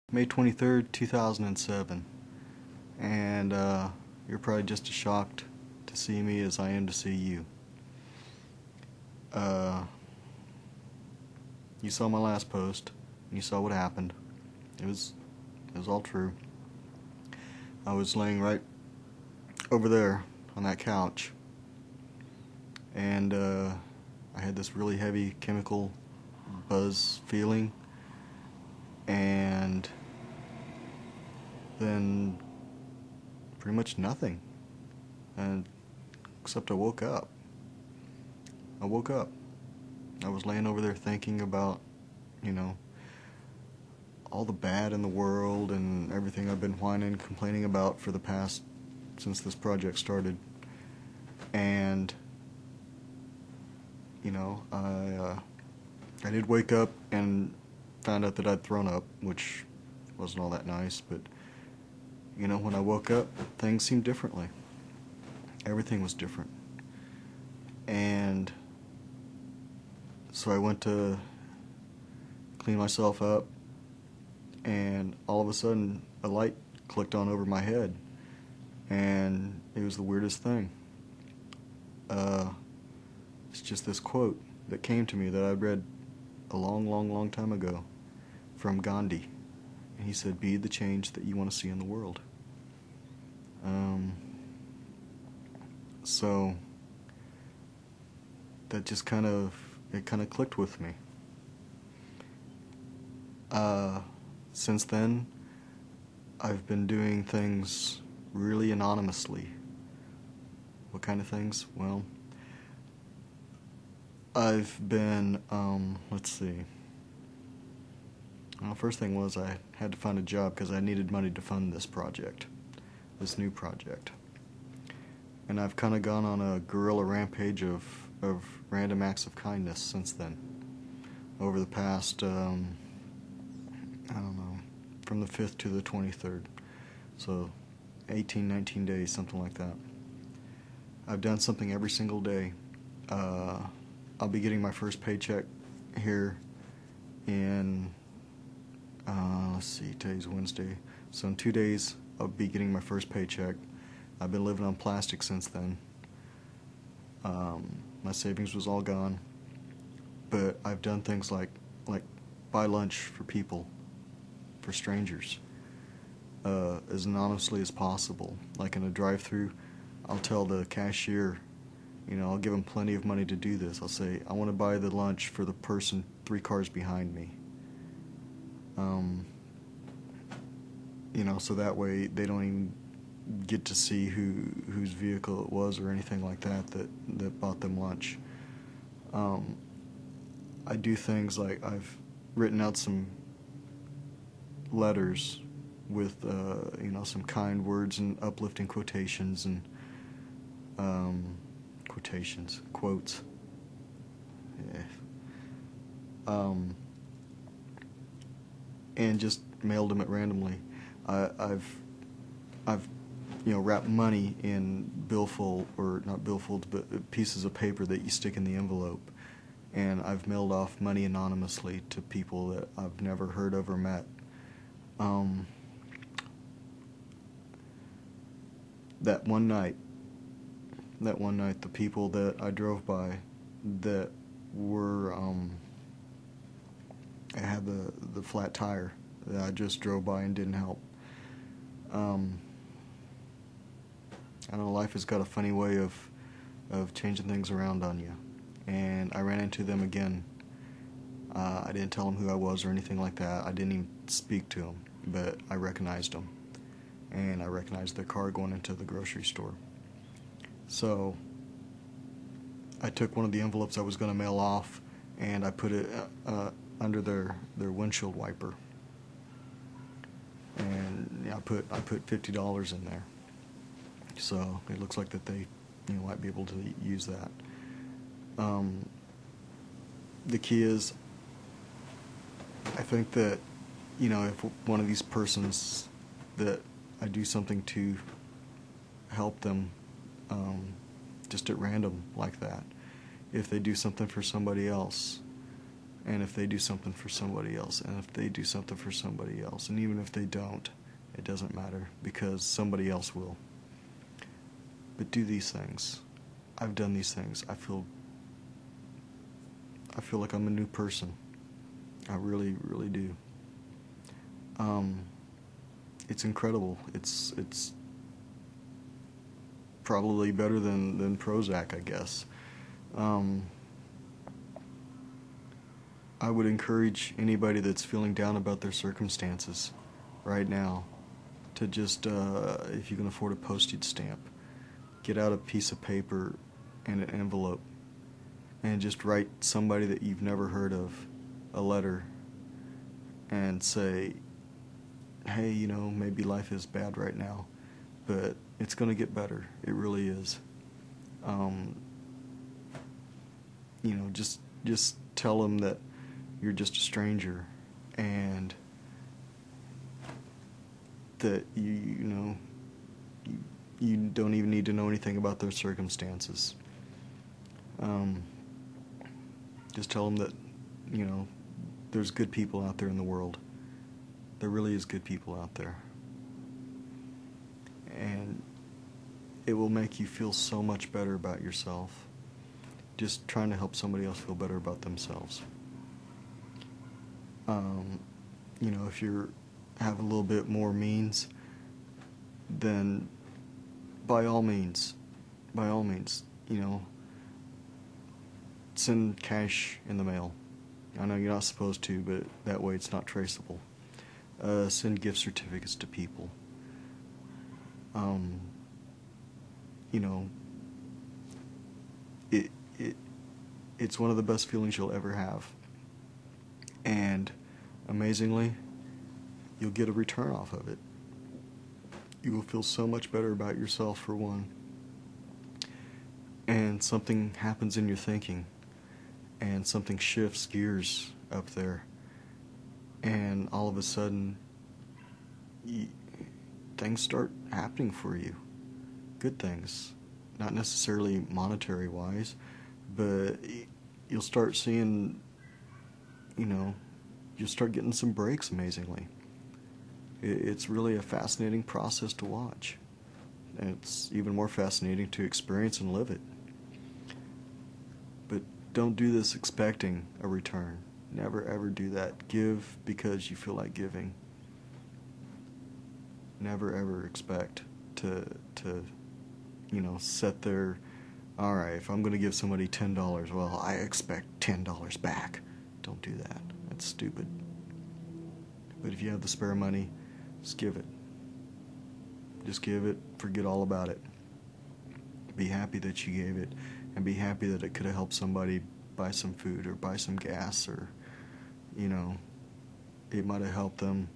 May 23rd, 2007, and you're probably just as shocked to see me as I am to see you. Uh, you saw my last post, and you saw what happened. It was all true. I was laying right over there on that couch, and I had this really heavy chemical buzz feeling, and then pretty much nothing, and except I woke up. I was laying over there thinking about, all the bad in the world and everything I've been whining and complaining about for the past, since this project started. And I did wake up and found out that I'd thrown up, which wasn't all that nice, but when I woke up, things seemed differently. Everything was different. And so I went to clean myself up, and all of a sudden a light clicked on over my head, and it was the weirdest thing. It's just this quote that came to me that I read a long time ago from Gandhi. And he said, "Be the change that you want to see in the world." So that just kind of clicked with me. Since then, I've been doing things really anonymously. What kind of things? Well, I've been, let's see. Well, first thing was I had to find a job because I needed money to fund this new project. And I've kind of gone on a guerrilla rampage of random acts of kindness since then. Over the past, I don't know, from the 5th to the 23rd. So 18, 19 days, something like that. I've done something every single day. I'll be getting my first paycheck here in, let's see, today's Wednesday. So in 2 days, I'll be getting my first paycheck. I've been living on plastic since then. My savings was all gone. But I've done things like buy lunch for people, for strangers, as anonymously as possible. Like in a drive-through, I'll tell the cashier, I'll give them plenty of money to do this. I'll say, I want to buy the lunch for the person 3 cars behind me. So that way they don't even get to see whose vehicle it was or anything like that bought them lunch. I do things like I've written out some letters with some kind words and uplifting quotations and quotes. Yeah. And just mailed them at randomly. I've wrapped money in not billfolds, but pieces of paper that you stick in the envelope. And I've mailed off money anonymously to people that I've never heard of or met. That one night, the people that I drove by that were, I had the flat tire that I just drove by and didn't help. I don't know, life has got a funny way of changing things around on you. And I ran into them again. I didn't tell them who I was or anything like that. I didn't even speak to them, but I recognized them. And I recognized their car going into the grocery store. So I took one of the envelopes I was going to mail off, and I put it under their windshield wiper. And I put $50 in there. So it looks like that they might be able to use that. The key is, I think that, if one of these persons that I do something to help them, just at random like that, if they do something for somebody else, And if they do something for somebody else, and if they do something for somebody else, and even if they don't, it doesn't matter, because somebody else will. But do these things. I've done these things. I feel like I'm a new person. I really, really do. It's incredible. It's probably better than Prozac, I guess. I would encourage anybody that's feeling down about their circumstances right now to just, if you can afford a postage stamp, get out a piece of paper and an envelope and just write somebody that you've never heard of a letter and say, hey, maybe life is bad right now, but it's going to get better. It really is. Just tell them that you're just a stranger and that you don't even need to know anything about their circumstances. Just tell them that, there's good people out there in the world. There really is good people out there. And it will make you feel so much better about yourself. Just trying to help somebody else feel better about themselves. If you have a little bit more means, then by all means, send cash in the mail. I know you're not supposed to, but that way it's not traceable. Send gift certificates to people. It's one of the best feelings you'll ever have. And amazingly, you'll get a return off of it. You will feel so much better about yourself, for one. And something happens in your thinking, and something shifts gears up there, and all of a sudden things start happening for you. Good things. Not necessarily monetary wise, but you'll start seeing, you'll start getting some breaks, amazingly. It's really a fascinating process to watch. And it's even more fascinating to experience and live it. But don't do this expecting a return. Never ever do that. Give because you feel like giving. Never ever expect to set there, alright, if I'm going to give somebody $10, well, I expect $10 back. Don't do that. That's stupid. But if you have the spare money, just give it. Just give it, forget all about it. Be happy that you gave it, and be happy that it could have helped somebody buy some food or buy some gas, or, it might have helped them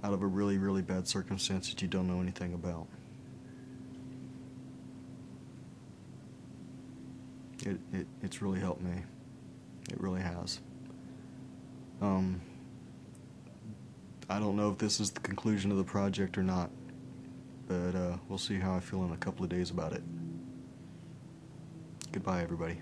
out of a really, really bad circumstance that you don't know anything about. It's really helped me. It really has. I don't know if this is the conclusion of the project or not, but we'll see how I feel in a couple of days about it. Goodbye, everybody.